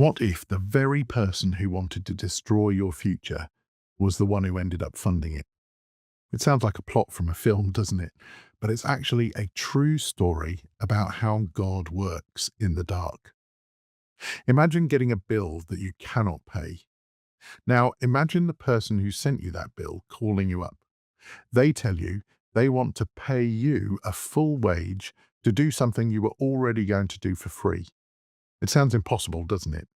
What if the very person who wanted to destroy your future was the one who ended up funding it? It sounds like a plot from a film, doesn't it? But it's actually a true story about how God works in the dark. Imagine getting a bill that you cannot pay. Now, imagine the person who sent you that bill calling you up. They tell you they want to pay you a full wage to do something you were already going to do for free. It sounds impossible, doesn't it?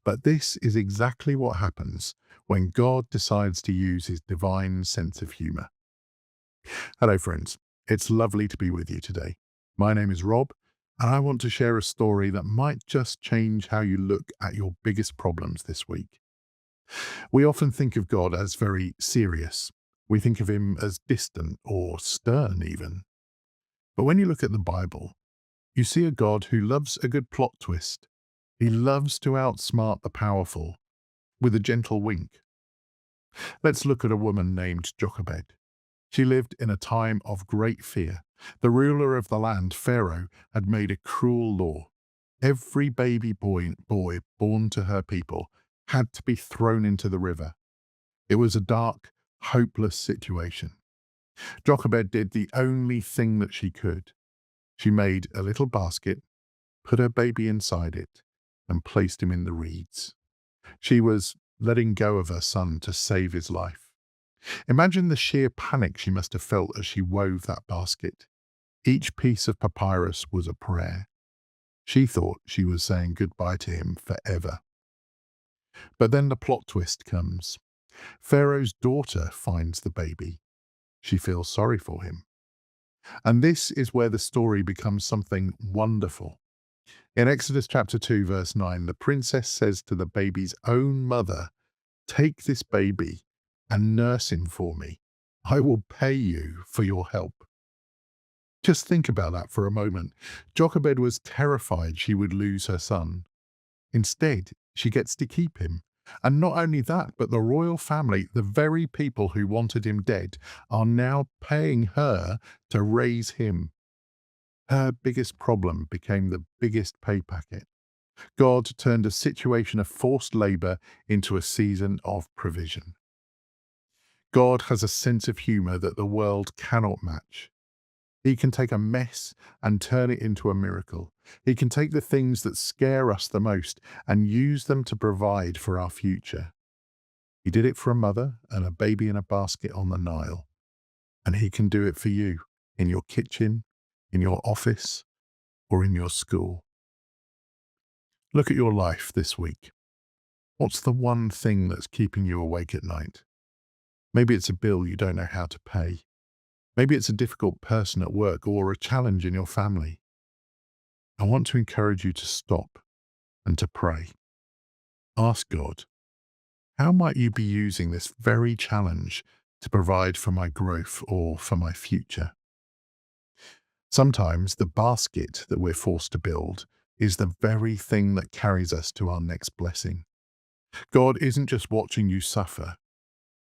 But this is exactly what happens when God decides to use his divine sense of humor. Hello, friends. It's lovely to be with you today. My name is Rob, and I want to share a story that might just change how you look at your biggest problems this week. We often think of God as very serious. We think of him as distant or stern even. But when you look at the Bible, you see a God who loves a good plot twist. He loves to outsmart the powerful with a gentle wink. Let's look at a woman named Jochebed. She lived in a time of great fear. The ruler of the land, Pharaoh, had made a cruel law. Every baby boy born to her people had to be thrown into the river. It was a dark, hopeless situation. Jochebed did the only thing that she could. She made a little basket, put her baby inside it, and placed him in the reeds. She was letting go of her son to save his life. Imagine the sheer panic she must have felt as she wove that basket. Each piece of papyrus was a prayer. She thought she was saying goodbye to him forever. But then the plot twist comes. Pharaoh's daughter finds the baby. She feels sorry for him. And this is where the story becomes something wonderful. In Exodus chapter 2, verse 9, the princess says to the baby's own mother, "Take this baby and nurse him for me. I will pay you for your help." Just think about that for a moment. Jochebed was terrified she would lose her son. Instead, she gets to keep him. And not only that, but the royal family, the very people who wanted him dead, are now paying her to raise him. Her biggest problem became the biggest pay packet. God turned a situation of forced labor into a season of provision. God has a sense of humor that the world cannot match. He can take a mess and turn it into a miracle. He can take the things that scare us the most and use them to provide for our future. He did it for a mother and a baby in a basket on the Nile. And he can do it for you in your kitchen, in your office, or in your school. Look at your life this week. What's the one thing that's keeping you awake at night? Maybe it's a bill you don't know how to pay. Maybe it's a difficult person at work or a challenge in your family. I want to encourage you to stop and to pray. Ask God, how might you be using this very challenge to provide for my growth or for my future? Sometimes the basket that we're forced to build is the very thing that carries us to our next blessing. God isn't just watching you suffer.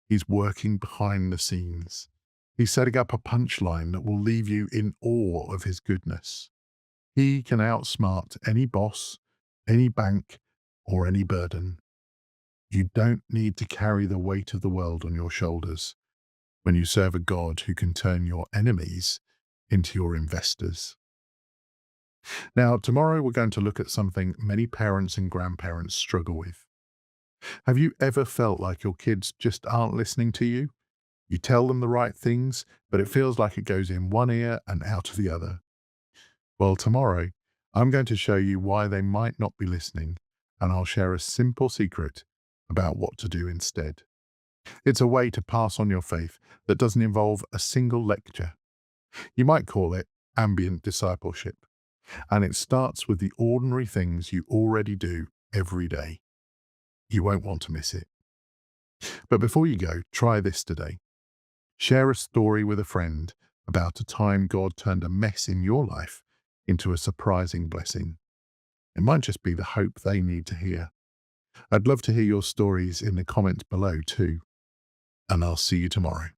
He's working behind the scenes. He's setting up a punchline that will leave you in awe of his goodness. He can outsmart any boss, any bank, or any burden. You don't need to carry the weight of the world on your shoulders when you serve a God who can turn your enemies into your investors. Now, tomorrow we're going to look at something many parents and grandparents struggle with. Have you ever felt like your kids just aren't listening to you? You tell them the right things, but it feels like it goes in one ear and out of the other. Well, tomorrow, I'm going to show you why they might not be listening, and I'll share a simple secret about what to do instead. It's a way to pass on your faith that doesn't involve a single lecture. You might call it ambient discipleship, and it starts with the ordinary things you already do every day. You won't want to miss it. But before you go, try this today. Share a story with a friend about a time God turned a mess in your life into a surprising blessing. It might just be the hope they need to hear. I'd love to hear your stories in the comments below too. And I'll see you tomorrow.